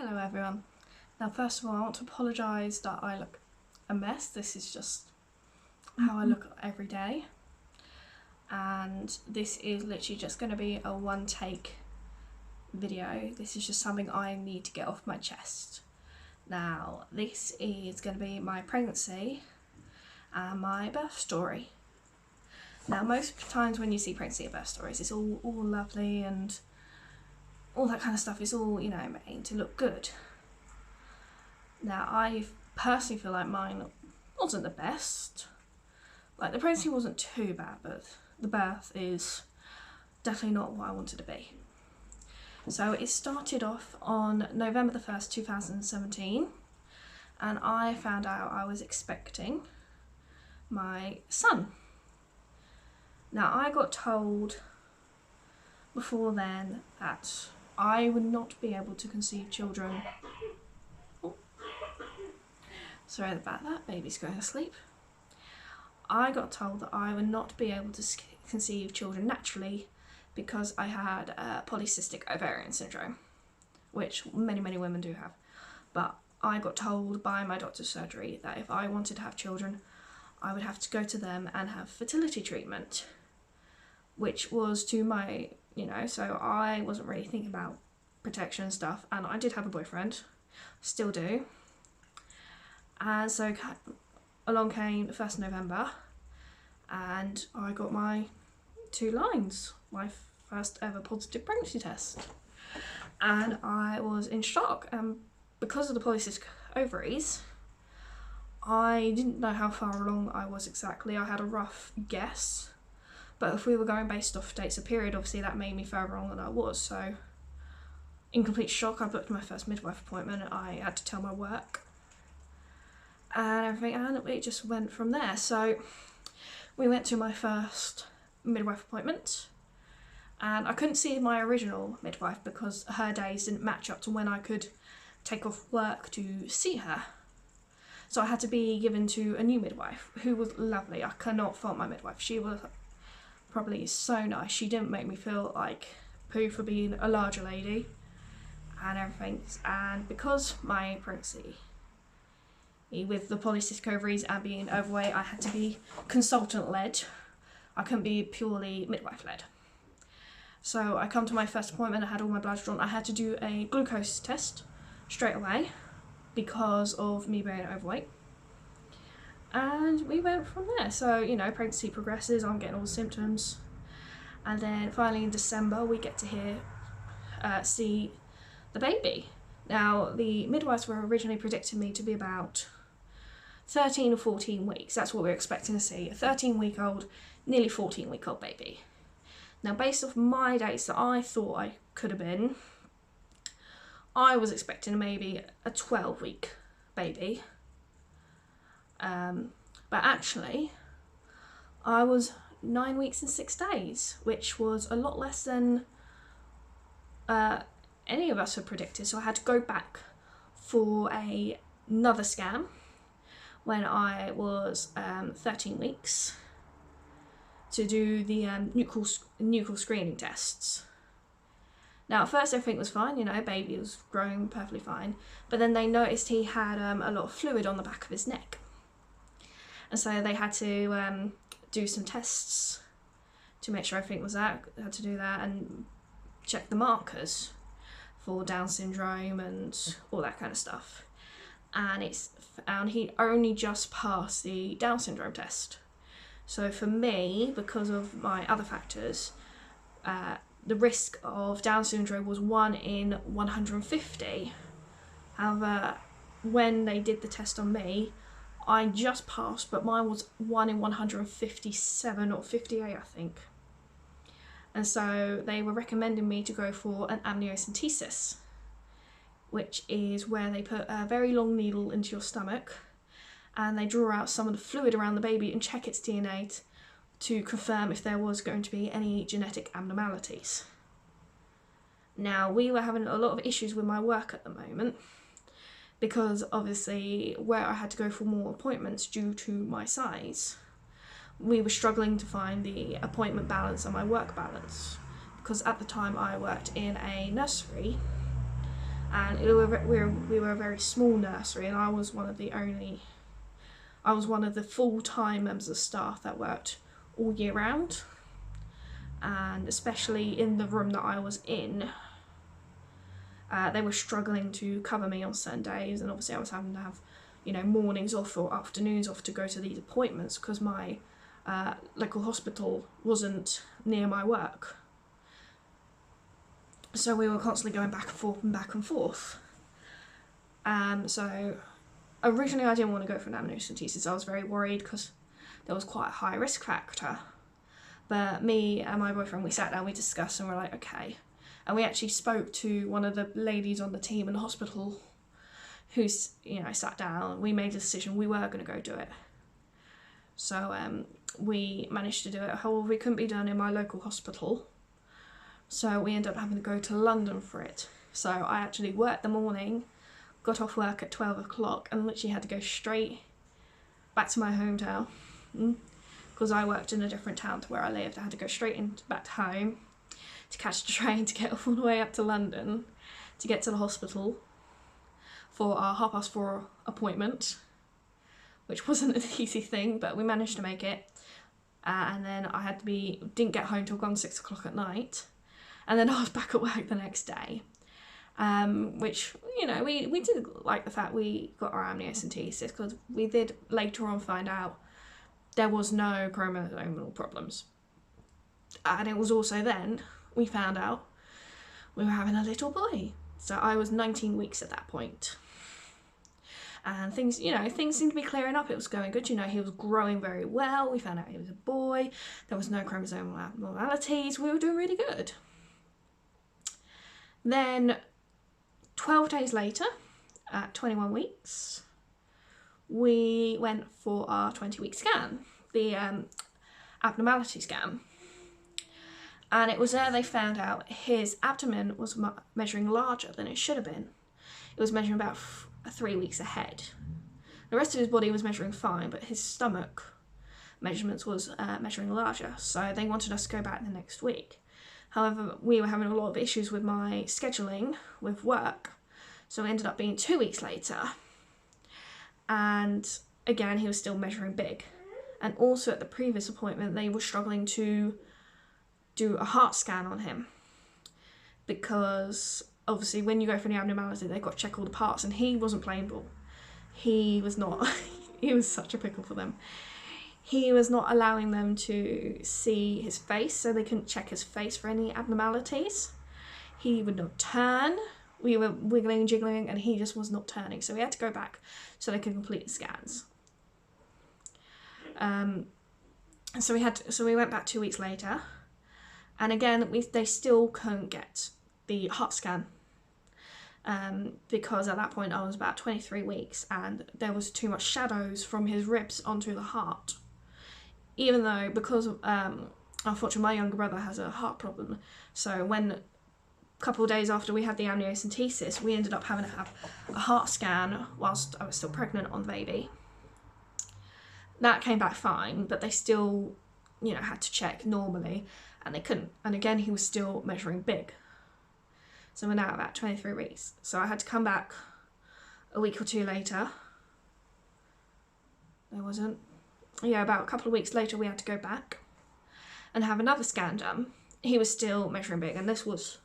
Hello everyone. Now first of all I want to apologise that I look a mess. This is just how I look every day, and this is literally just going to be a one take video. This is just something I need to get off my chest. Now this is going to be my pregnancy and my birth story. Now most times when you see pregnancy and birth stories it's all lovely and all that kind of stuff. It's all, made to look good. Now I personally feel like mine wasn't the best. Like the pregnancy wasn't too bad, but the birth is definitely not what I wanted to be. So it started off on November the 1st, 2017, and I found out I was expecting my son. Now I got told before then that I would not be able to conceive children. Oh, sorry about that, baby's going to sleep. I got told that I would not be able to conceive children naturally because I had polycystic ovarian syndrome, which many women do have. But I got told by my doctor's surgery that if I wanted to have children, I would have to go to them and have fertility treatment, which was to my, so I wasn't really thinking about protection and stuff, and I did have a boyfriend, still do. And so along came the 1st of November, and I got my 2 lines, my first ever positive pregnancy test. And I was in shock, and because of the polycystic ovaries, I didn't know how far along I was exactly. I had a rough guess. But if we were going based off dates of period, obviously that made me further along than I was. So in complete shock, I booked my first midwife appointment. I had to tell my work and everything, and it just went from there. So we went to my first midwife appointment, and I couldn't see my original midwife because her days didn't match up to when I could take off work to see her. So I had to be given to a new midwife who was lovely. I cannot fault my midwife. She was probably so nice. She didn't make me feel like poo for being a larger lady and everything. And because my pregnancy with the polycystic ovaries and being overweight, I had to be consultant led. I couldn't be purely midwife led. So I come to my first appointment, I had all my blood drawn. I had to do a glucose test straight away because of me being overweight. And we went from there. So, pregnancy progresses, I'm getting all the symptoms. And then finally in December, we get to see the baby. Now, the midwives were originally predicting me to be about 13 or 14 weeks. That's what we were expecting to see. A 13-week-old, nearly 14-week-old baby. Now, based off my dates that I thought I could have been, I was expecting maybe a 12-week baby. But actually, I was 9 weeks and 6 days, which was a lot less than any of us had predicted. So I had to go back for another scan when I was 13 weeks to do the nuchal screening tests. Now at first everything was fine, baby was growing perfectly fine, but then they noticed he had a lot of fluid on the back of his neck. And so they had to do some tests to make sure everything was out. They had to do that and check the markers for Down syndrome and all that kind of stuff. And it's found he only just passed the Down syndrome test. So for me, because of my other factors, the risk of Down syndrome was 1 in 150. However, when they did the test on me, I just passed, but mine was 1 in 157 or 58, I think. And so they were recommending me to go for an amniocentesis, which is where they put a very long needle into your stomach and they draw out some of the fluid around the baby and check its DNA to confirm if there was going to be any genetic abnormalities. Now, we were having a lot of issues with my work at the moment, because obviously where I had to go for more appointments due to my size, we were struggling to find the appointment balance and my work balance, because at the time I worked in a nursery and we were a very small nursery, and I was one of the full-time members of staff that worked all year round, and especially in the room that I was in, they were struggling to cover me on certain days, and obviously I was having to have, mornings off or afternoons off to go to these appointments because my local hospital wasn't near my work. So we were constantly going back and forth and back and forth. So originally I didn't want to go for an amniocentesis. I was very worried because there was quite a high risk factor. But me and my boyfriend, we sat down, we discussed, and we're like, okay. And we actually spoke to one of the ladies on the team in the hospital who, sat down. We made a decision we were going to go do it. So we managed to do it. However, we couldn't be done in my local hospital. So we ended up having to go to London for it. So I actually worked the morning, got off work at 12 o'clock, and literally had to go straight back to my hometown. Because I worked in a different town to where I lived. I had to go straight back home to catch the train to get all the way up to London to get to the hospital for our 4:30 appointment, which wasn't an easy thing, but we managed to make it. And then I didn't get home till gone 6 o'clock at night. And then I was back at work the next day, which, we did like the fact we got our amniocentesis, because we did later on find out there was no chromosomal problems. And it was also then we found out we were having a little boy. So I was 19 weeks at that point. And things seemed to be clearing up. It was going good. He was growing very well. We found out he was a boy. There was no chromosomal abnormalities. We were doing really good. Then 12 days later, at 21 weeks, we went for our 20-week scan, the abnormality scan. And it was there they found out his abdomen was measuring larger than it should have been. It was measuring about 3 weeks ahead. The rest of his body was measuring fine, but his stomach measurements was measuring larger. So they wanted us to go back the next week. However, we were having a lot of issues with my scheduling with work. So it ended up being 2 weeks later. And again, he was still measuring big. And also at the previous appointment, they were struggling to do a heart scan on him. Because obviously when you go for the abnormality, they've got to check all the parts, and he wasn't playing ball. He was not. He was such a pickle for them. He was not allowing them to see his face, so they couldn't check his face for any abnormalities. He would not turn. We were wiggling and jiggling, and he just was not turning. So we had to go back so they could complete the scans. So we went back 2 weeks later, and again they still couldn't get the heart scan. Because at that point I was about 23 weeks, and there was too much shadows from his ribs onto the heart. Even though, because unfortunately my younger brother has a heart problem, so when a couple of days after we had the amniocentesis, we ended up having to have a heart scan whilst I was still pregnant on the baby. That came back fine, but they still, had to check normally, and they couldn't. And again, he was still measuring big. So we're now about 23 weeks. So I had to come back a week or two later. About a couple of weeks later, we had to go back and have another scan done. He was still measuring big, and this was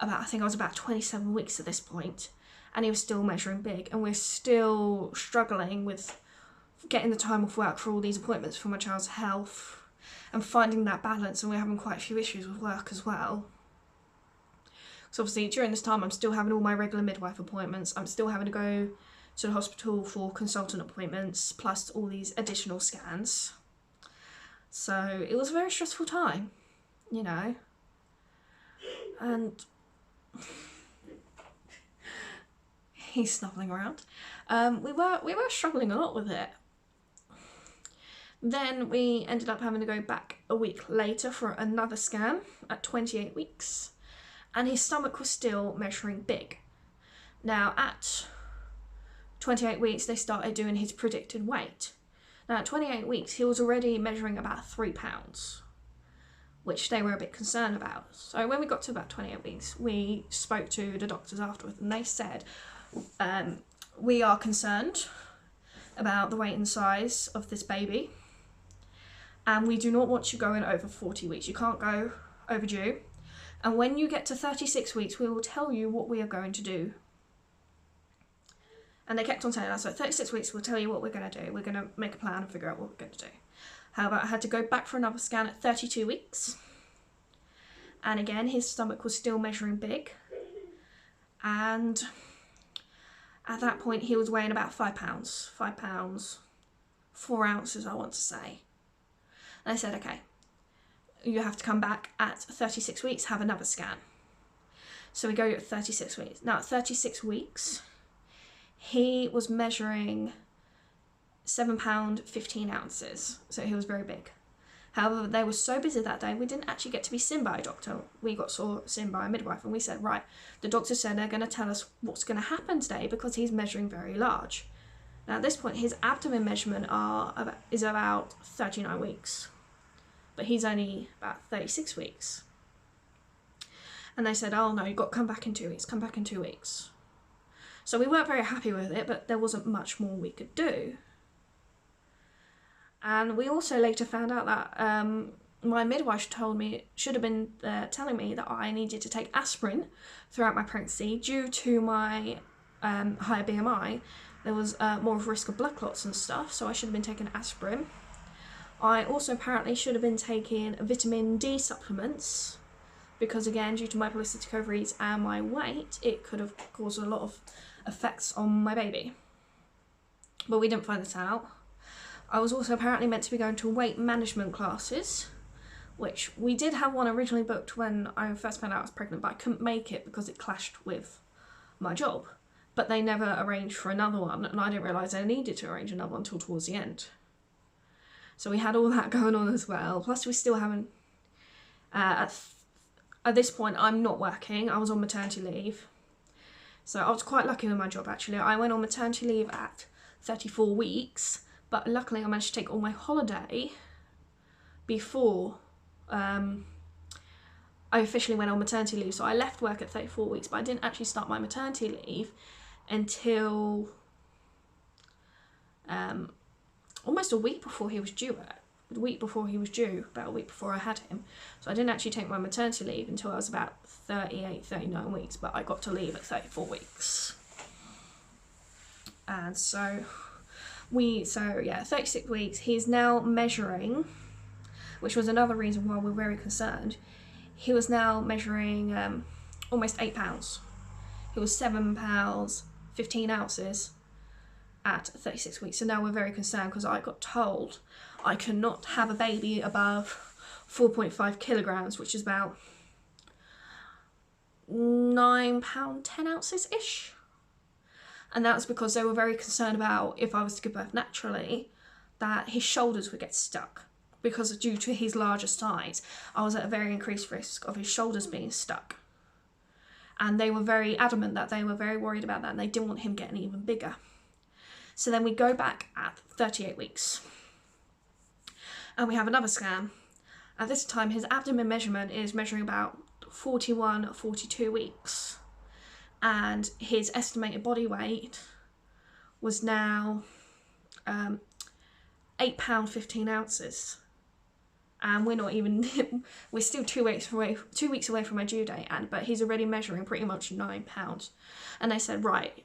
I think I was about 27 weeks at this point, and he was still measuring big, and we're still struggling with getting the time off work for all these appointments for my child's health and finding that balance, and we're having quite a few issues with work as well. So obviously during this time I'm still having all my regular midwife appointments, I'm still having to go to the hospital for consultant appointments, plus all these additional scans. So it was a very stressful time, and he's snuffling around. We were struggling a lot with it. Then we ended up having to go back a week later for another scan at 28 weeks. And his stomach was still measuring big. Now, at 28 weeks, they started doing his predicted weight. Now, at 28 weeks, he was already measuring about 3 pounds, which they were a bit concerned about. So when we got to about 28 weeks, we spoke to the doctors afterwards, and they said, we are concerned about the weight and size of this baby, and we do not want you going over 40 weeks. You can't go overdue. And when you get to 36 weeks, we will tell you what we are going to do. And they kept on saying that, so 36 weeks, we'll tell you what we're going to do. We're going to make a plan and figure out what we're going to do. However, I had to go back for another scan at 32 weeks. And again, his stomach was still measuring big. And at that point, he was weighing about 5 pounds. 5 pounds, 4 ounces, I want to say. And I said, okay, you have to come back at 36 weeks, have another scan. So we go at 36 weeks. Now, at 36 weeks, he was measuring £7 15 ounces. So he was very big. However, they were so busy that day, we didn't actually get to be seen by a doctor. We got seen by a midwife, and we said, right, the doctor said they're going to tell us what's going to happen today because he's measuring very large. Now, at this point, his abdomen measurement is about 39 weeks, but he's only about 36 weeks. And they said, oh no, you've got to come back in 2 weeks, come back in 2 weeks. So we weren't very happy with it, but there wasn't much more we could do. And we also later found out that my midwife should have been telling me that I needed to take aspirin throughout my pregnancy due to my higher BMI. There was more of a risk of blood clots and stuff, so I should have been taking aspirin. I also apparently should have been taking vitamin D supplements because, again, due to my polycystic ovaries and my weight, it could have caused a lot of effects on my baby. But we didn't find this out. I was also apparently meant to be going to weight management classes, which we did have one originally booked when I first found out I was pregnant, but I couldn't make it because it clashed with my job. But they never arranged for another one, and I didn't realise I needed to arrange another one until towards the end. So we had all that going on as well. Plus we still haven't, at this point I'm not working, I was on maternity leave. So I was quite lucky with my job actually. I went on maternity leave at 34 weeks, but luckily I managed to take all my holiday before I officially went on maternity leave. So I left work at 34 weeks, but I didn't actually start my maternity leave until almost a week before he was due. About a week before I had him. So I didn't actually take my maternity leave until I was about 38, 39 weeks, but I got to leave at 34 weeks. And so 36 weeks, he's now measuring, which was another reason why we're very concerned. He was now measuring almost 8 pounds. He was 7 pounds 15 ounces at 36 weeks. So now we're very concerned because I got told I cannot have a baby above 4.5 kilograms, which is about £9 10 ounces ish. And that's because they were very concerned about if I was to give birth naturally, that his shoulders would get stuck. Because due to his larger size, I was at a very increased risk of his shoulders being stuck. And they were very adamant that they were very worried about that, and they didn't want him getting even bigger. So then we go back at 38 weeks. And we have another scan. At this time, his abdomen measurement is measuring about 41, 42 weeks. And his estimated body weight was now £8 15 ounces. And we're not even, we're still 2 weeks away from my due date, but he's already measuring pretty much £9. And they said, right.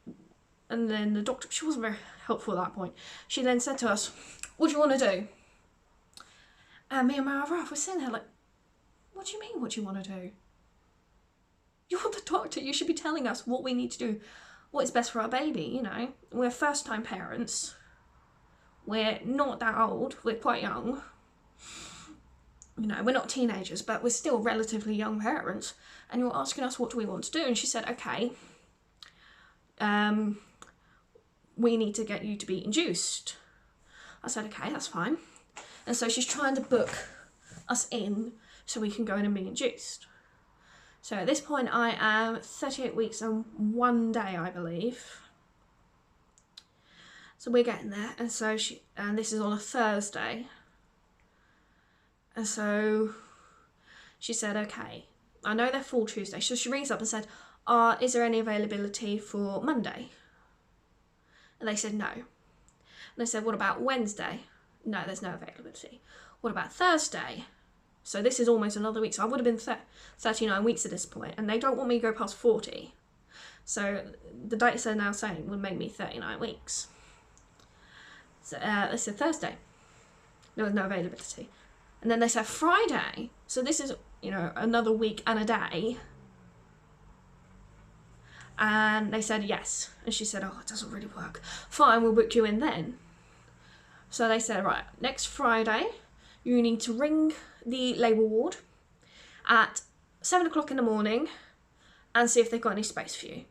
And then the doctor, she wasn't very helpful at that point. She then said to us, what do you want to do? And me and my other half were sitting there like, what do you mean, what do you want to do? You're the doctor, you should be telling us what we need to do, what is best for our baby, you know. We're first-time parents. We're not that old, we're quite young. You know, we're not teenagers, but we're still relatively young parents. And you're asking us what do we want to do? And she said, okay, we need to get you to be induced. I said, okay, that's fine. And so she's trying to book us in so we can go in and be induced. So at this point I am 38 weeks and 1 day, I believe. So we're getting there, and so and this is on a Thursday. And so she said, okay, I know they're full Tuesday. So she rings up and said, is there any availability for Monday? And they said no. And they said, what about Wednesday? No, there's no availability. What about Thursday? So this is almost another week. So I would have been 39 weeks at this point, and they don't want me to go past 40. So the dates they're now saying would make me 39 weeks. So they said Thursday. There was no availability. And then they said Friday. So this is, another week and a day. And they said yes. And she said, it doesn't really work. Fine, we'll book you in then. So they said, right, next Friday, you need to ring the labour ward at 7 o'clock in the morning and see if they've got any space for you.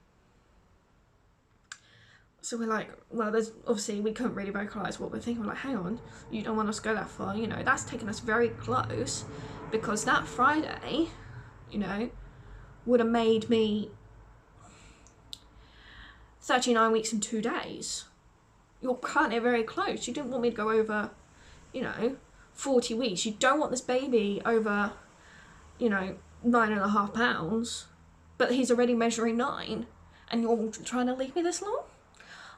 So we're like, well, there's obviously, we couldn't really vocalise what we're thinking. We're like, hang on, you don't want us to go that far, that's taken us very close, because that Friday, would have made me 39 weeks and 2 days. You're cutting it very close. You didn't want me to go over, 40 weeks. You don't want this baby over, 9.5 pounds, but he's already measuring 9, and you're trying to leave me this long?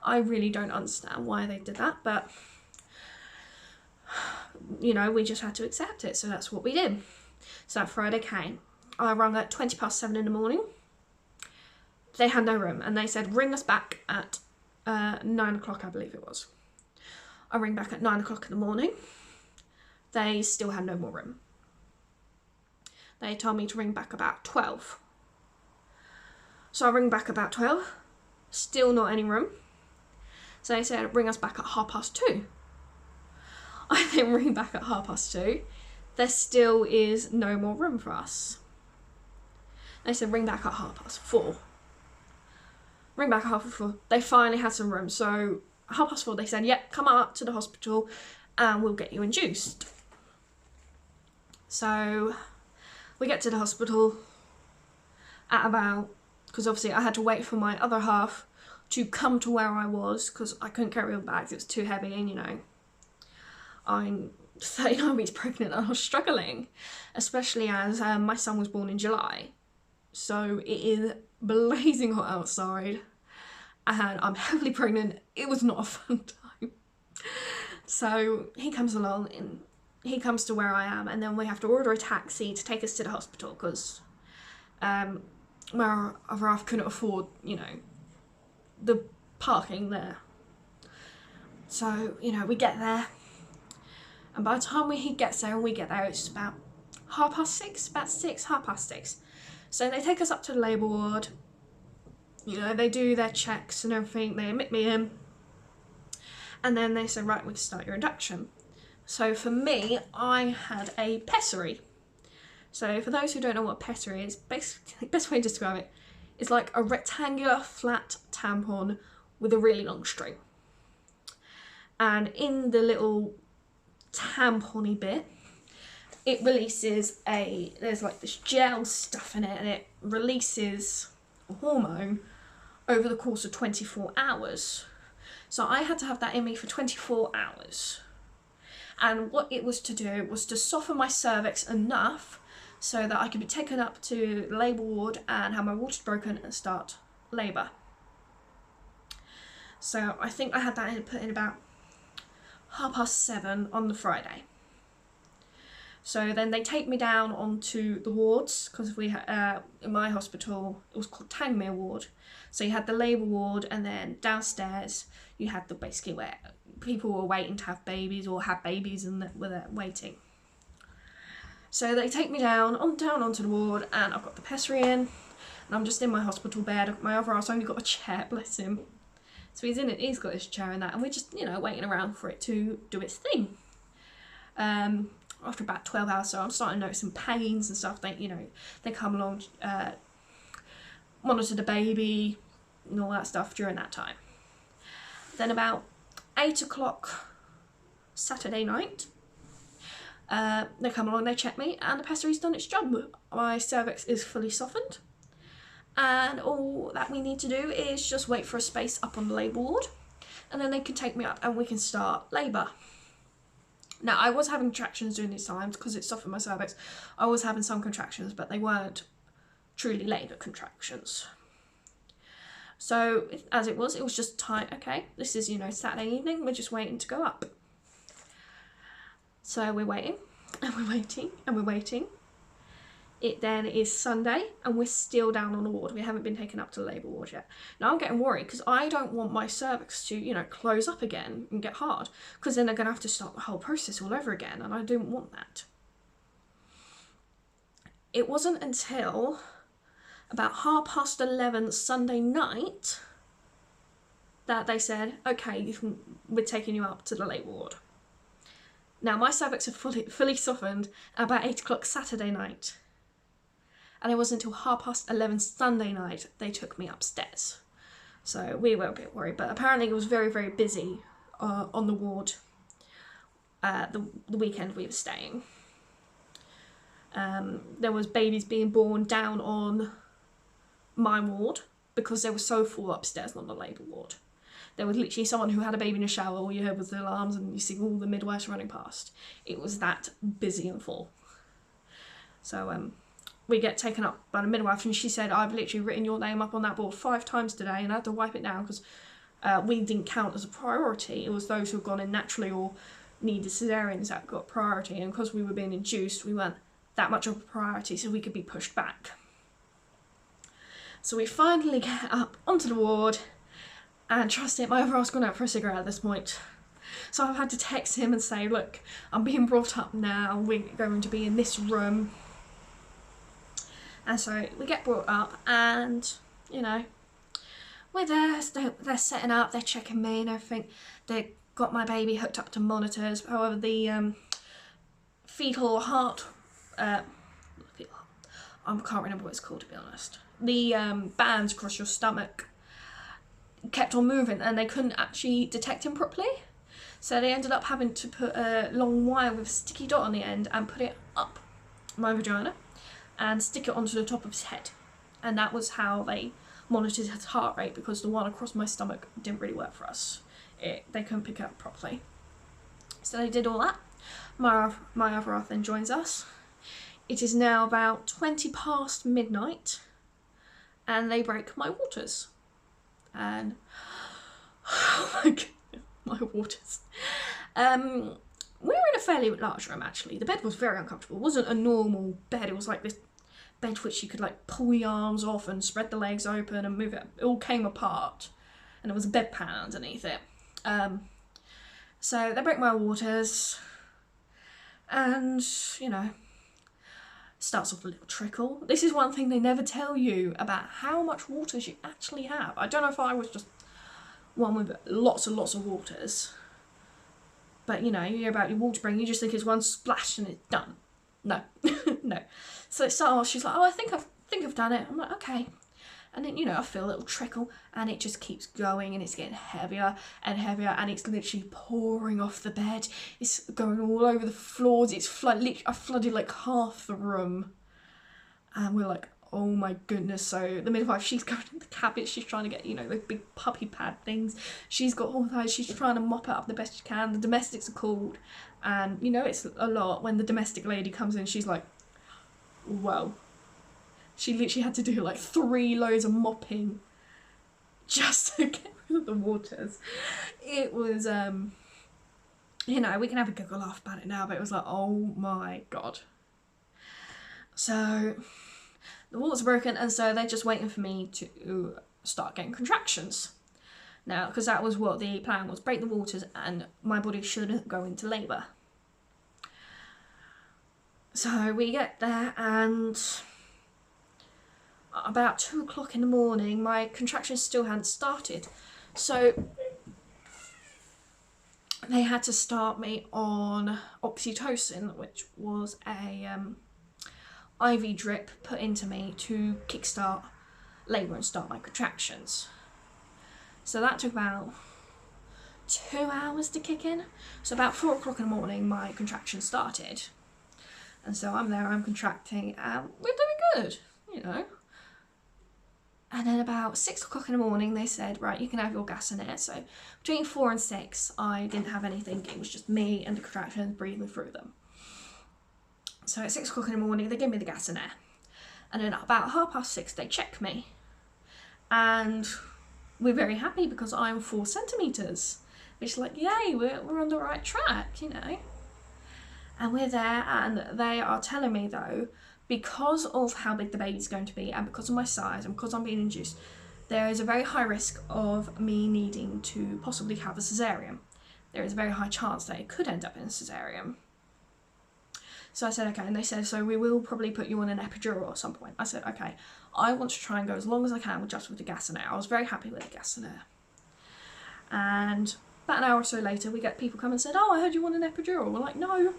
I really don't understand why they did that, but, we just had to accept it, so that's what we did. So that Friday came. I rang at 7:20 in the morning. They had no room, and they said, ring us back at 9 o'clock, I believe it was. I ring back at 9 o'clock in the morning. They still had no more room. They told me to ring back about 12. So I ring back about 12. Still not any room. So they said, ring us back at 2:30. I then ring back at 2:30. There still is no more room for us. They said, ring back at 4:30. Ring back at 4:30. They finally had some room. So 4:30, they said, yep, come up to the hospital and we'll get you induced. So we get to the hospital at about, because obviously I had to wait for my other half to come to where I was, because I couldn't carry all the bags, it was too heavy, and I'm 39 weeks pregnant and I was struggling, especially as my son was born in July. So it is blazing hot outside and I'm heavily pregnant. It was not a fun time. So he comes along and he comes to where I am, and then we have to order a taxi to take us to the hospital, because my other half couldn't afford, the parking there. So, we get there, and by the time he gets there and we get there, it's about 6:30, about 6:30. So they take us up to the labour ward, they do their checks and everything, they admit me in, and then they say, right, we can start your induction. So for me, I had a pessary. So for those who don't know what a pessary is, basically, the best way to describe it is like a rectangular flat tampon with a really long string. And in the little tampon-y bit, it releases there's like this gel stuff in it, and it releases a hormone over the course of 24 hours. So I had to have that in me for 24 hours. And what it was to do was to soften my cervix enough so that I could be taken up to the labour ward and have my waters broken and start labour. So I think I had that put in about 7:30 on the Friday. So then they take me down onto the wards, because we in my hospital, it was called Tangmere Ward. So you had the labour ward, and then downstairs you had the basically where people were waiting to have babies or had babies and were there waiting. So they take me down onto the ward, and I've got the pessary in, and I'm just in my hospital bed. My other half's only got a chair, bless him. So he's in it, he's got his chair and that, and we're just, waiting around for it to do its thing. After about 12 hours, so I'm starting to notice some pains and stuff. They come along, monitor the baby and all that stuff during that time. Then about 8 o'clock Saturday night, they come along, they check me, and the pessary's done its job. My cervix is fully softened, and all that we need to do is just wait for a space up on the labour ward, and then they can take me up and we can start labour. Now, I was having contractions during these times because it softened my cervix. I was having some contractions, but they weren't truly labour contractions. So, as it was just tight. Okay, this is, you know, Saturday evening, we're just waiting to go up. So we're waiting, and we're waiting, and we're waiting. It then is Sunday, and we're still down on the ward. We haven't been taken up to the labour ward yet. Now I'm getting worried because I don't want my cervix to, you know, close up again and get hard, because then they're going to have to start the whole process all over again, and I don't want that. It wasn't until about 11:30 Sunday night that they said, okay, we're taking you up to the labour ward. Now my cervix had fully softened at about 8 o'clock Saturday night. And it wasn't until 11:30 Sunday night they took me upstairs. So we were a bit worried, but apparently it was very, very busy on the ward the weekend we were staying. There was babies being born down on my ward because they were so full upstairs on the labour ward. There was literally someone who had a baby in a shower, all you heard was the alarms and you see all the midwives running past. It was that busy and full. So we get taken up by the midwife, and she said, I've literally written your name up on that board 5 times today and I had to wipe it down because we didn't count as a priority. It was those who had gone in naturally or needed cesareans that got priority, and because we were being induced, we weren't that much of a priority, so we could be pushed back. So we finally get up onto the ward, and trust it, my other half's gone out for a cigarette at this point. So I've had to text him and say, look, I'm being brought up now, we're going to be in this room. And so we get brought up, and, you know, we're there, they're setting up, they're checking me and everything. They got my baby hooked up to monitors. However, the fetal heart, I can't remember what it's called, to be honest. The bands across your stomach kept on moving, and they couldn't actually detect him properly. So they ended up having to put a long wire with a sticky dot on the end and put it up my vagina and stick it onto the top of his head. And that was how they monitored his heart rate, because the one across my stomach didn't really work for us. They couldn't pick it up properly. So they did all that. My other half then joins us. It is now about 20 past midnight, and they break my waters. And oh my god, my waters. We were in a fairly large room, actually. The bed was very uncomfortable. It wasn't a normal bed. It was like this bed which you could like pull the arms off and spread the legs open and move it. It all came apart, and there was a bedpan underneath it. So they break my waters, and, you know, starts off a little trickle. This is one thing they never tell you about how much waters you actually have. I don't know if I was just one with lots and lots of waters, but, you know, you hear about your water break, you just think it's one splash and it's done. No, no. So it started off, she's like, oh, I think I've done it. I'm like, okay. And then, you know, I feel a little trickle, and it just keeps going, and it's getting heavier and heavier, and it's literally pouring off the bed. It's going all over the floors. It's I flooded like half the room. And we're like, oh my goodness. So the midwife, she's going in the cabinet, she's trying to get, you know, the big puppy pad things. She's got all those, she's trying to mop it up the best she can. The domestics are called, and, you know, it's a lot. When the domestic lady comes in, she's like, whoa. She literally had to do like 3 loads of mopping just to get rid of the waters. It was, you know, we can have a giggle laugh about it now, but it was like, oh my god. So the waters are broken, and so they're just waiting for me to start getting contractions. Now, because that was what the plan was, break the waters and my body shouldn't go into labour. So we get there, and about 2 o'clock in the morning, my contractions still hadn't started. So they had to start me on oxytocin, which was a IV drip put into me to kickstart labour and start my contractions. So that took about 2 hours to kick in. So about 4 o'clock in the morning, my contractions started. And so I'm there, I'm contracting, and we're doing good, you know. And then about 6 o'clock in the morning, they said, right, you can have your gas and air. So between 4 and 6, I didn't have anything. It was just me and the contractions breathing through them. So at 6 o'clock in the morning, they gave me the gas and air. And then about 6:30, they checked me. And we're very happy because I'm 4 centimetres. Which is like, yay, we're on the right track, you know. And we're there, and they are telling me, though, because of how big the baby's going to be and because of my size and because I'm being induced, there is a very high risk of me needing to possibly have a caesarean. There is a very high chance that it could end up in a caesarean. So I said, okay, and they said, so we will probably put you on an epidural at some point. I said, okay, I want to try and go as long as I can just with the gas and air. I was very happy with the gas and air. And about an hour or so later, we get people come and said, oh, I heard you want an epidural. We're like, no,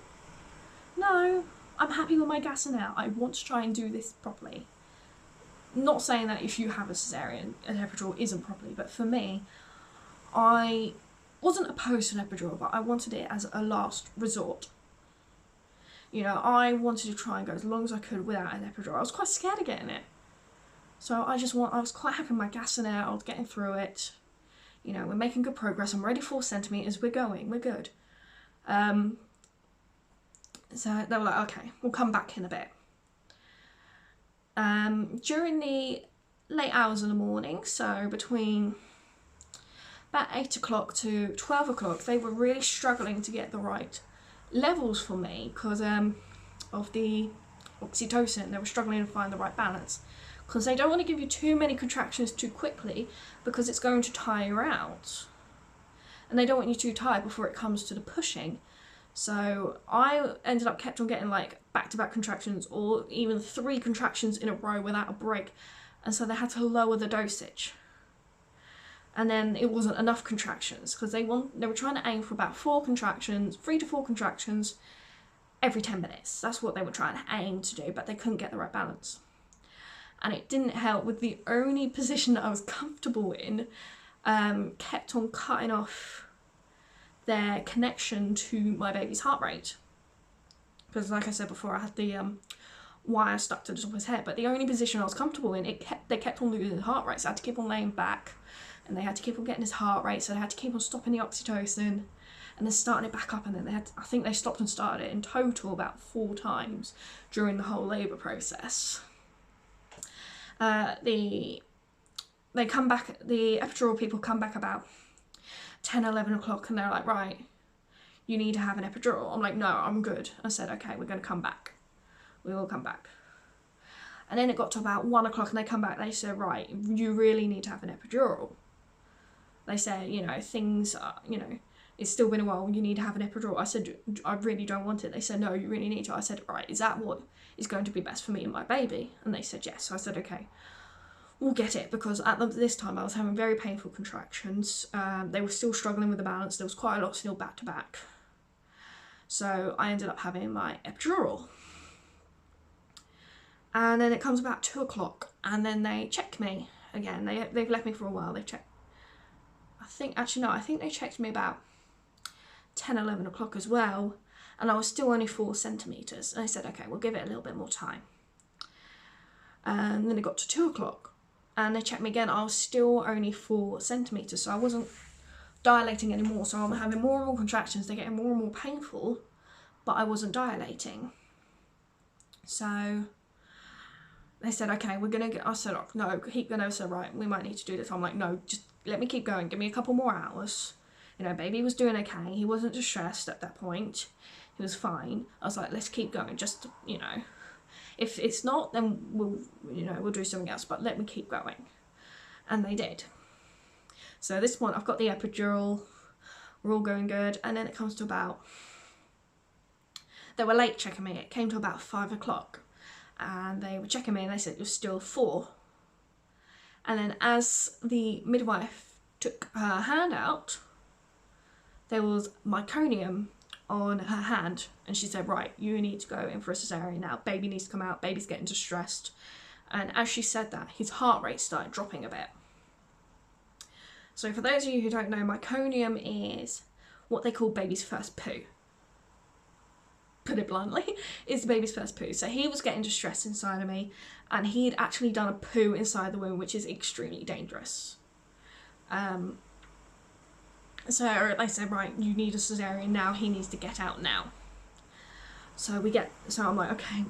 I'm happy with my gas and air. I want to try and do this properly. Not saying that if you have a caesarean, an epidural isn't properly, but for me, I wasn't opposed to an epidural, but I wanted it as a last resort. You know, I wanted to try and go as long as I could without an epidural. I was quite scared of getting it. So I was quite happy with my gas and air. I was getting through it. You know, we're making good progress. I'm already 4 centimetres. We're good. So they were like, okay, we'll come back in a bit. During the late hours of the morning, so between about 8 o'clock to 12 o'clock, they were really struggling to get the right levels for me because of the oxytocin. They were struggling to find the right balance because they don't want to give you too many contractions too quickly because it's going to tire you out. And they don't want you too tired before it comes to the pushing. So I ended up kept on getting like back-to-back contractions or even 3 contractions in a row without a break. And so they had to lower the dosage. And then it wasn't enough contractions because they were trying to aim for about 3 to 4 contractions every 10 minutes. That's what they were trying to aim to do, but they couldn't get the right balance. And it didn't help with the only position that I was comfortable in kept on cutting off their connection to my baby's heart rate. Because like I said before, I had the wire stuck to the top of his head, but the only position I was comfortable in, they kept on losing heart rate, so I had to keep on laying back, and they had to keep on getting his heart rate, so they had to keep on stopping the oxytocin, and then starting it back up, and then I think they stopped and started it in total about 4 times during the whole labour process. The epidural people come back about 10, 11 o'clock and they're like, right, you need to have an epidural. I'm like, no, I'm good. I said, okay, we're going to come back. We will come back. And then it got to about 1 o'clock and they come back. They said, right, you really need to have an epidural. They said, you know, things are, you know, it's still been a while. You need to have an epidural. I said, I really don't want it. They said, no, you really need to. I said, right, is that what is going to be best for me and my baby? And they said, yes. So I said, okay, we'll get it, because at this time I was having very painful contractions. They were still struggling with the balance. There was quite a lot still back to back. So I ended up having my epidural. And then it comes about 2 o'clock and then they check me again. They've left me for a while. They check. I think they checked me about 10, 11 o'clock as well. And I was still only 4 centimetres. And I said, okay, we'll give it a little bit more time. And then it got to 2 o'clock. And they checked me again. I was still only 4 centimetres. So I wasn't dilating anymore. So I'm having more and more contractions. They're getting more and more painful. But I wasn't dilating. So they said, okay, we're going to get... I said, oh, no, keep going. They said, right, we might need to do this. I'm like, no, just let me keep going. Give me a couple more hours. You know, baby was doing okay. He wasn't distressed at that point. He was fine. I was like, let's keep going. Just, you know... If it's not, then we'll do something else, but let me keep going. And they did. So at this point, I've got the epidural, we're all going good, and then it comes to about, they were late checking me, it came to about 5 o'clock, and they were checking me and they said, you're still 4. And then as the midwife took her hand out, there was meconium on her hand, and she said, right, you need to go in for a cesarean now. Baby needs to come out. Baby's getting distressed. And as she said that, his heart rate started dropping a bit. So for those of you who don't know, meconium is what they call baby's first poo. put it bluntly, is the baby's first poo. So he was getting distressed inside of me, and he had actually done a poo inside the womb, which is extremely dangerous. So they said, right, you need a cesarean now, he needs to get out now. So I'm like, okay,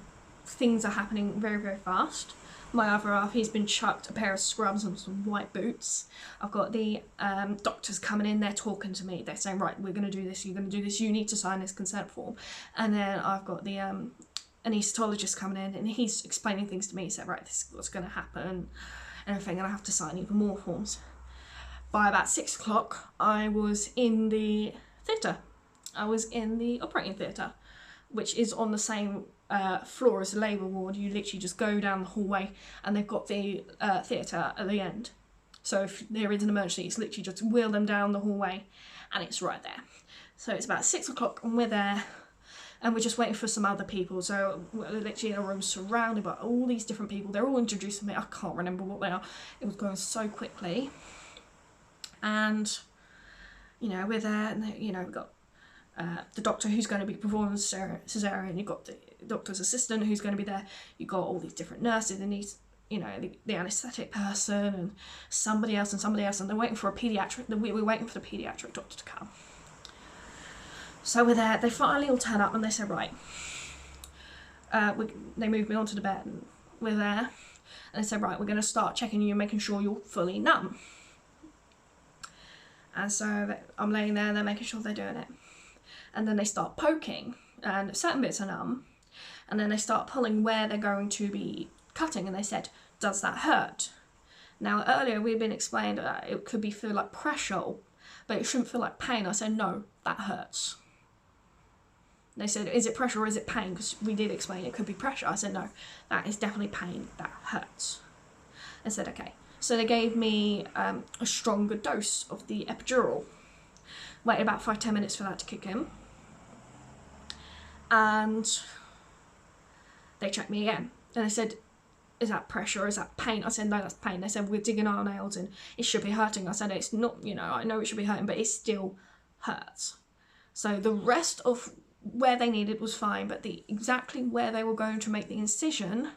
things are happening very, very fast. My other half, he's been chucked a pair of scrubs and some white boots. I've got the doctors coming in, they're talking to me. They're saying, right, we're going to do this, you're going to do this, you need to sign this consent form. And then I've got the anaesthetologist coming in, and he's explaining things to me. He said, right, this is what's going to happen and everything, and I have to sign even more forms. By about 6 o'clock, I was in the theatre. I was in the operating theatre, which is on the same floor as the labour ward. You literally just go down the hallway, and they've got the theatre at the end. So if there is an emergency, it's literally just wheel them down the hallway, and it's right there. So it's about 6 o'clock, and we're there, and we're just waiting for some other people. So we're literally in a room surrounded by all these different people. They're all introducing me. I can't remember what they are. It was going so quickly. And, you know, we're there, and, you know, we've got the doctor who's going to be performing the cesarean, you've got the doctor's assistant who's going to be there, you've got all these different nurses, and these, you know, the anaesthetic person, and somebody else, and they're waiting for a paediatric, we're waiting for the paediatric doctor to come. So we're there, they finally all turn up, and they say, right, they move me onto the bed, and we're there, and they said, right, we're going to start checking you and making sure you're fully numb. And so I'm laying there, and they're making sure they're doing it. And then they start poking, and certain bits are numb. And then they start pulling where they're going to be cutting, and they said, does that hurt? Now, earlier we've been explained that it could feel like pressure, but it shouldn't feel like pain. I said, no, that hurts. They said, is it pressure or is it pain? Because we did explain it could be pressure. I said, no, that is definitely pain, that hurts. I said, okay. So they gave me a stronger dose of the epidural. Waited about 5-10 minutes for that to kick in. And they checked me again. And they said, is that pressure or is that pain? I said, no, that's pain. They said, we're digging our nails and it should be hurting. I said, it's not, you know, I know it should be hurting, but it still hurts. So the rest of where they needed was fine, but exactly where they were going to make the incision,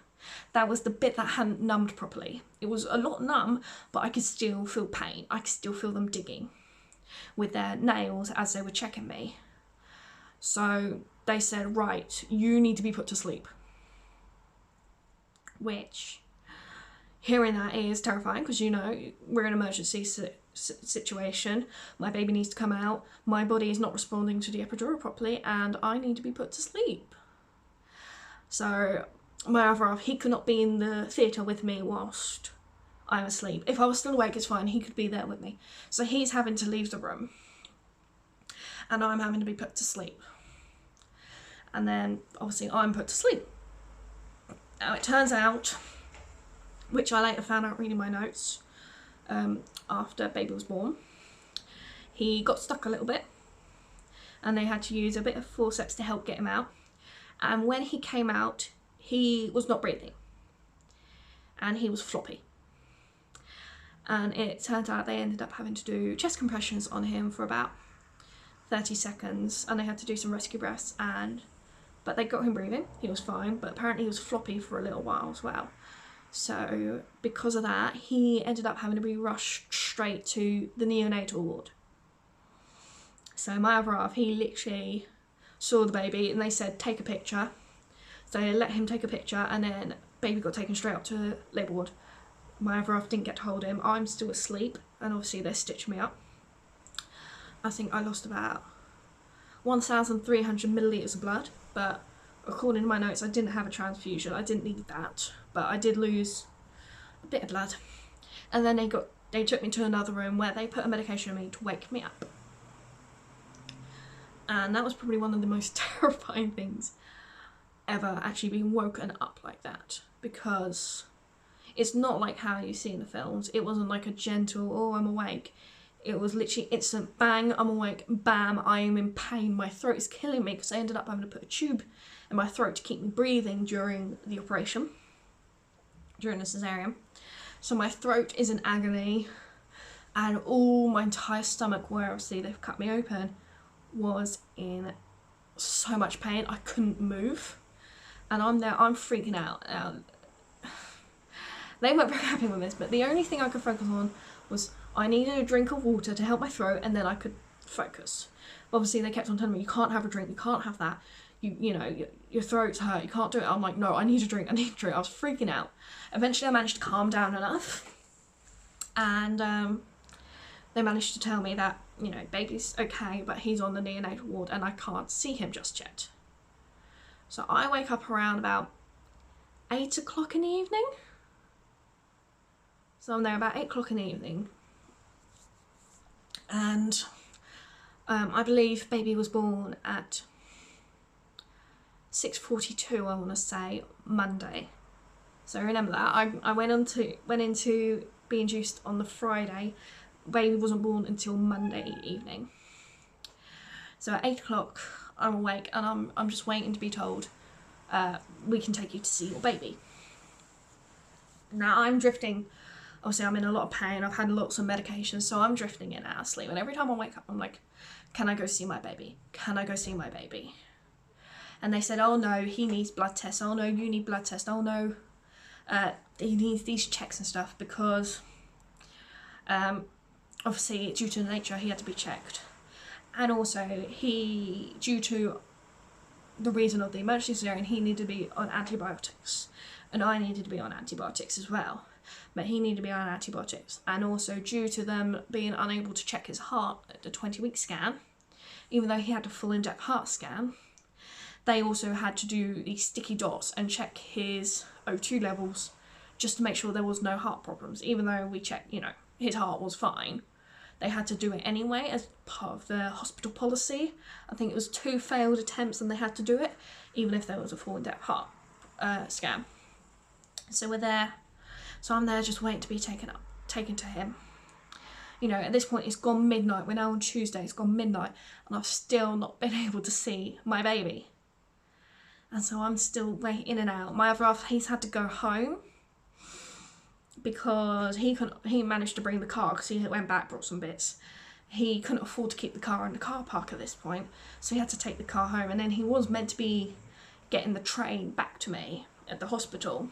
that was the bit that hadn't numbed properly. It was a lot numb, but I could still feel pain. I could still feel them digging with their nails as they were checking me. So they said, right, you need to be put to sleep. Which, hearing that is terrifying, because, you know, we're in an emergency situation. My baby needs to come out. My body is not responding to the epidural properly, and I need to be put to sleep. So my other half, he could not be in the theatre with me whilst I'm asleep. If I was still awake, it's fine, he could be there with me. So he's having to leave the room, and I'm having to be put to sleep. And then, obviously, I'm put to sleep. Now, it turns out, which I later found out reading my notes, after baby was born, he got stuck a little bit, and they had to use a bit of forceps to help get him out. And when he came out, he was not breathing, and he was floppy. And it turned out they ended up having to do chest compressions on him for about 30 seconds, and they had to do some rescue breaths, but they got him breathing, he was fine, but apparently he was floppy for a little while as well. So because of that, he ended up having to be rushed straight to the neonatal ward. So my other half, he literally saw the baby, and they said, take a picture. So they let him take a picture, and then baby got taken straight up to labour ward. My other half didn't get to hold him. I'm still asleep, and obviously they're stitching me up. I think I lost about 1,300 millilitres of blood, but according to my notes, I didn't have a transfusion. I didn't need that, but I did lose a bit of blood. And then they took me to another room where they put a medication on me to wake me up. And that was probably one of the most terrifying things ever, actually being woken up like that, because it's not like how you see in the films. It wasn't like a gentle, oh, I'm awake. It was literally instant, bang, I'm awake, bam, I am in pain, my throat is killing me, because I ended up having to put a tube in my throat to keep me breathing during the operation, during the cesarean. So my throat is in agony, and all my entire stomach, where obviously they've cut me open, was in so much pain, I couldn't move. And I'm there, I'm freaking out. They weren't very happy with this, but the only thing I could focus on was I needed a drink of water to help my throat, and then I could focus. Obviously, they kept on telling me, you can't have a drink, you can't have that. You know, your throat's hurt, you can't do it. I'm like, no, I need a drink, I need a drink. I was freaking out. Eventually, I managed to calm down enough. And they managed to tell me that, you know, baby's okay, but he's on the neonatal ward and I can't see him just yet. So I wake up around about 8 o'clock in the evening. So I'm there about 8 o'clock in the evening. And I believe baby was born at 6:42, I want to say, Monday. So remember that. I went into be induced on the Friday. Baby wasn't born until Monday evening. So at 8 o'clock, I'm awake and I'm just waiting to be told, we can take you to see your baby. Now I'm drifting. Obviously, I'm in a lot of pain. I've had lots of medication, so I'm drifting in and out of sleep. And every time I wake up, I'm like, can I go see my baby? Can I go see my baby? And they said, oh no, he needs blood tests. Oh no, you need blood tests. Oh no, he needs these checks and stuff because obviously due to nature he had to be checked. And also due to the reason of the emergency cesarean, he needed to be on antibiotics. And I needed to be on antibiotics as well. But he needed to be on antibiotics. And also due to them being unable to check his heart at the 20-week scan, even though he had a full in-depth heart scan, they also had to do these sticky dots and check his O2 levels just to make sure there was no heart problems. Even though we checked, you know, his heart was fine, they had to do it anyway as part of the hospital policy. I think it was 2 failed attempts and they had to do it, even if there was a full in-depth heart scan. So we're there. So I'm there just waiting to be taken to him. You know, at this point it's gone midnight. We're now on Tuesday, it's gone midnight, and I've still not been able to see my baby. And so I'm still waiting in and out. My other half, he's had to go home because he managed to bring the car because he went back, brought some bits. He couldn't afford to keep the car in the car park at this point, so he had to take the car home. And then he was meant to be getting the train back to me at the hospital.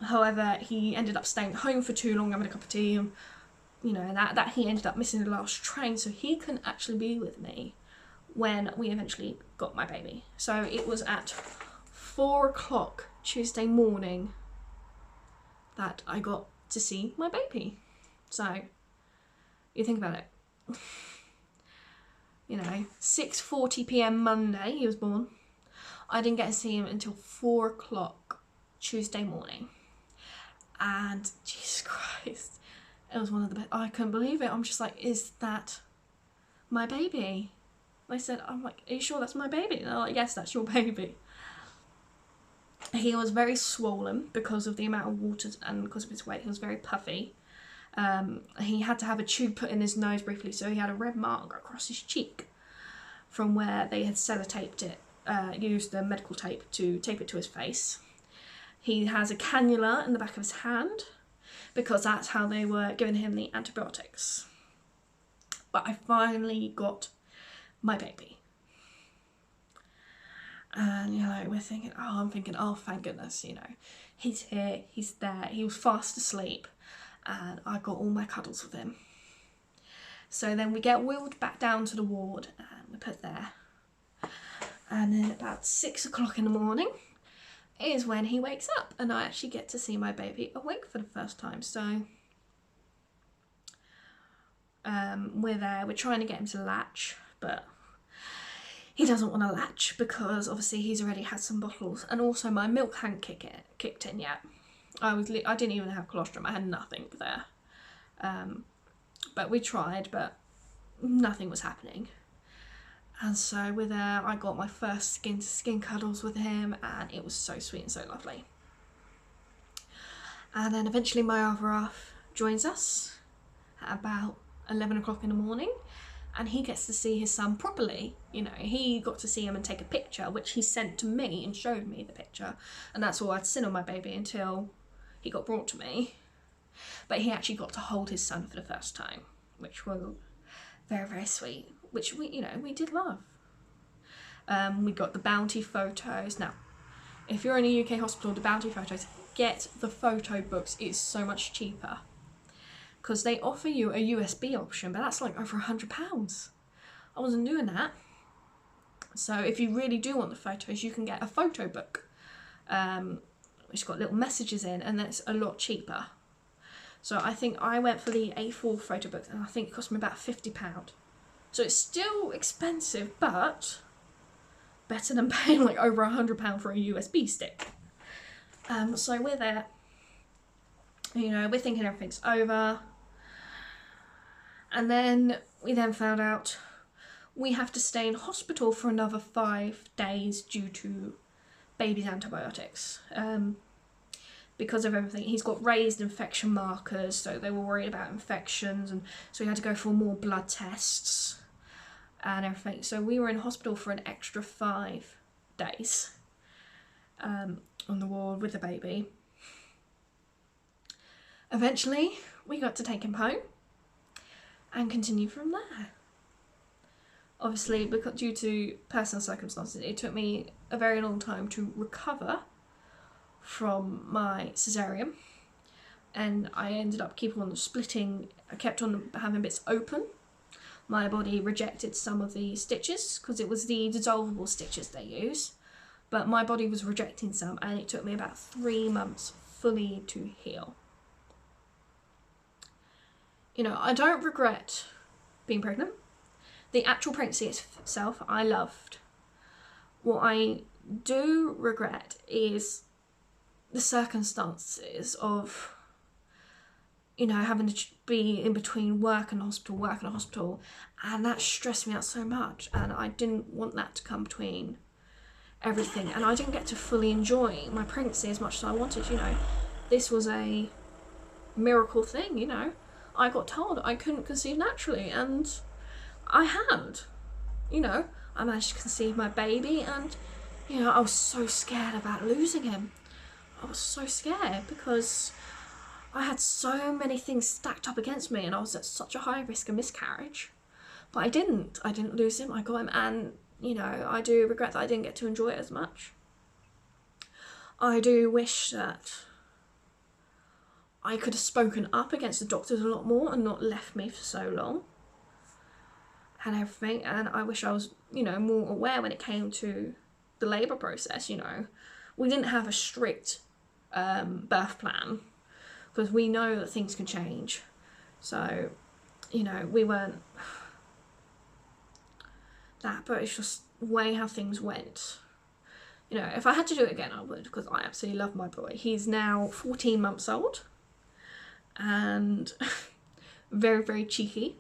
However, he ended up staying home for too long, having a cup of tea, and you know, that he ended up missing the last train, so he couldn't actually be with me when we eventually got my baby. So it was at 4 o'clock Tuesday morning that I got to see my baby. So you think about it. You know, 6:40 p.m. Monday he was born. I didn't get to see him until 4 o'clock Tuesday morning. And Jesus Christ, it was one of the best. I couldn't believe it. I'm just like, is that my baby? They said, I'm like, are you sure that's my baby? And they're like, yes, that's your baby. He was very swollen because of the amount of water and because of his weight. He was very puffy. He had to have a tube put in his nose briefly, so he had a red mark across his cheek from where they had sellotaped it, used the medical tape to tape it to his face. He has a cannula in the back of his hand because that's how they were giving him the antibiotics. But I finally got my baby. And, you know, I'm thinking, oh, thank goodness, you know, he's here, he's there. He was fast asleep and I got all my cuddles with him. So then we get wheeled back down to the ward and we're put there. And then about 6 o'clock in the morning is when he wakes up and I actually get to see my baby awake for the first time. So we're there, we're trying to get him to latch, but he doesn't want to latch because obviously he's already had some bottles, and also my milk hadn't kicked in yet. I didn't even have colostrum, I had nothing there. But we tried, but nothing was happening. And so we're there, I got my first skin to skin cuddles with him and it was so sweet and so lovely. And then eventually my other half joins us at about 11 o'clock in the morning and he gets to see his son properly. You know, he got to see him and take a picture, which he sent to me and showed me the picture. And that's all I'd seen on my baby until he got brought to me. But he actually got to hold his son for the first time, which was very, very sweet, which we did love. We got the Bounty photos. Now, if you're in a UK hospital, the Bounty photos, get the photo books. It's so much cheaper. Because they offer you a USB option, but that's like over £100. I wasn't doing that. So if you really do want the photos, you can get a photo book, which has got little messages in, and that's a lot cheaper. So I think I went for the A4 photo book, and I think it cost me about £50. So it's still expensive, but better than paying like over £100 for a USB stick. So we're there, you know, we're thinking everything's over. And then we then found out we have to stay in hospital for another 5 days due to baby's antibiotics. Because of everything. He's got raised infection markers, so they were worried about infections, and so he had to go for more blood tests and everything. So we were in hospital for an extra 5 days on the ward with the baby. Eventually, we got to take him home and continue from there. Obviously, because due to personal circumstances, it took me a very long time to recover from my cesarean, and I ended up keeping on splitting. I kept on having bits open. My body rejected some of the stitches because it was the dissolvable stitches they use, but my body was rejecting some, and it took me about 3 months fully to heal. You know, I don't regret being pregnant. The actual pregnancy itself, I loved. What I do regret is the circumstances of, you know, having to be in between work and hospital, and that stressed me out so much, and I didn't want that to come between everything, and I didn't get to fully enjoy my pregnancy as much as I wanted. You know, this was a miracle thing, you know. I got told I couldn't conceive naturally, and I had. You know, I managed to conceive my baby, and, you know, I was so scared about losing him. I was so scared because I had so many things stacked up against me, and I was at such a high risk of miscarriage. But I didn't lose him, I got him, and, you know, I do regret that I didn't get to enjoy it as much. I do wish that I could have spoken up against the doctors a lot more and not left me for so long and everything, and I wish I was, you know, more aware when it came to the labour process. You know, we didn't have a strict birth plan because we know that things can change, so, you know, we weren't that, but it's just the way how things went. You know, if I had to do it again, I would, because I absolutely love my boy. He's now 14 months old and very, very cheeky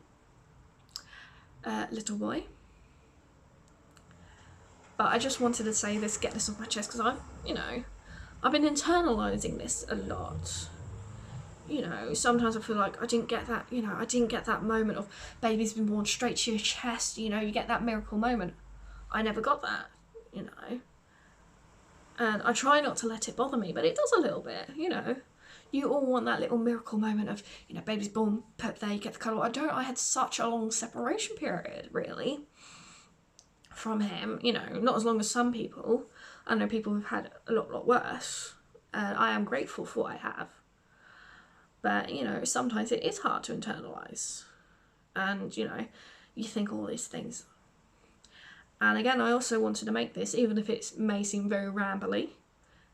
little boy. But I just wanted to say this, get this off my chest, because I've been internalising this a lot. You know, sometimes I feel like I didn't get that, you know, I didn't get that moment of baby's been born straight to your chest, you know, you get that miracle moment. I never got that, you know. And I try not to let it bother me, but it does a little bit, you know. You all want that little miracle moment of, you know, baby's born, put there, you get the cuddle. I had such a long separation period, really, from him, you know, not as long as some people. I know people have had a lot worse, and I am grateful for what I have. But, you know, sometimes it is hard to internalise, and, you know, you think all these things. And again, I also wanted to make this, even if it may seem very rambly,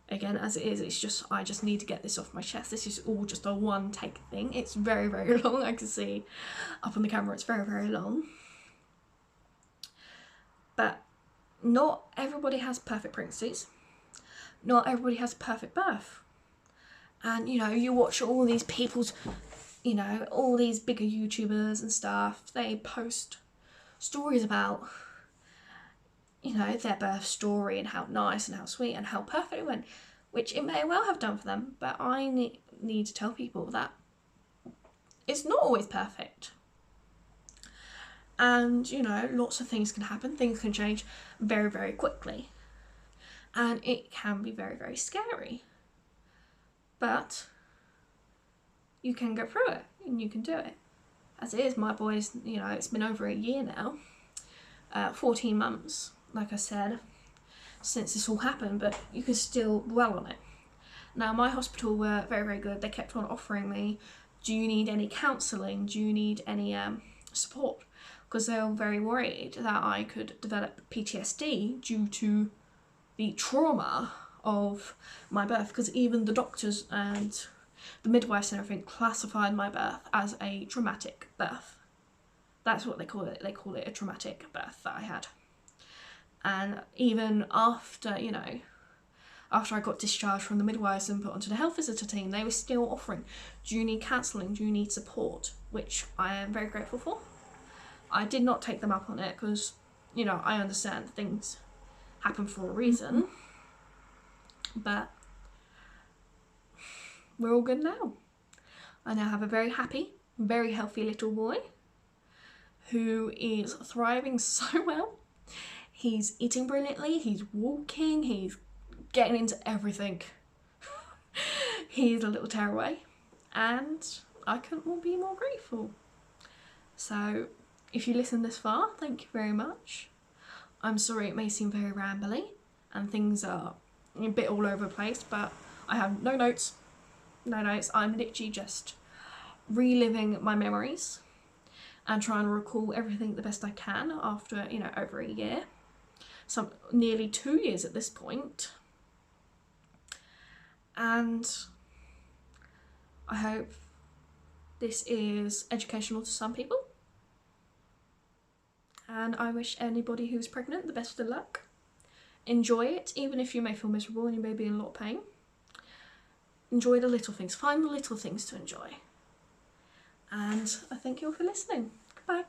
again, as it is, it's just, I just need to get this off my chest. This is all just a one take thing. It's very, very long. I can see up on the camera, it's very, very long. But not everybody has perfect pregnancies. Not everybody has a perfect birth. And, you know, you watch all these people's, you know, all these bigger YouTubers and stuff, they post stories about, you know, their birth story and how nice and how sweet and how perfect it went, which it may well have done for them, but I need to tell people that it's not always perfect. And, you know, lots of things can happen, things can change very, very quickly, and it can be very, very scary. But you can go through it, and you can do it. As it is, my boy's, you know, it's been over a year now, 14 months, like I said, since this all happened, but you can still dwell on it. Now, my hospital were very, very good. They kept on offering me, do you need any counselling? Do you need any support? Because they were very worried that I could develop PTSD due to the trauma of my birth, because even the doctors and the midwives and everything classified my birth as a traumatic birth. That's what they call it. They call it a traumatic birth that I had. And even after, you know, after I got discharged from the midwives and put onto the health visitor team, they were still offering, do you need counselling? Do you need support? Which I am very grateful for. I did not take them up on it because, you know, I understand things happen for a reason. But we're all good now. I now have a very happy, very healthy little boy who is thriving so well. He's eating brilliantly, he's walking, he's getting into everything. He's a little tearaway, and I couldn't be more grateful. So if you listen this far, thank you very much. I'm sorry it may seem very rambly and things are a bit all over the place, but I have no notes. I'm literally just reliving my memories and trying to recall everything the best I can after, you know, over a year. So nearly 2 years at this point. And I hope this is educational to some people. And I wish anybody who's pregnant the best of luck. Enjoy it, even if you may feel miserable and you may be in a lot of pain. Enjoy the little things. Find the little things to enjoy. And I thank you all for listening. Goodbye.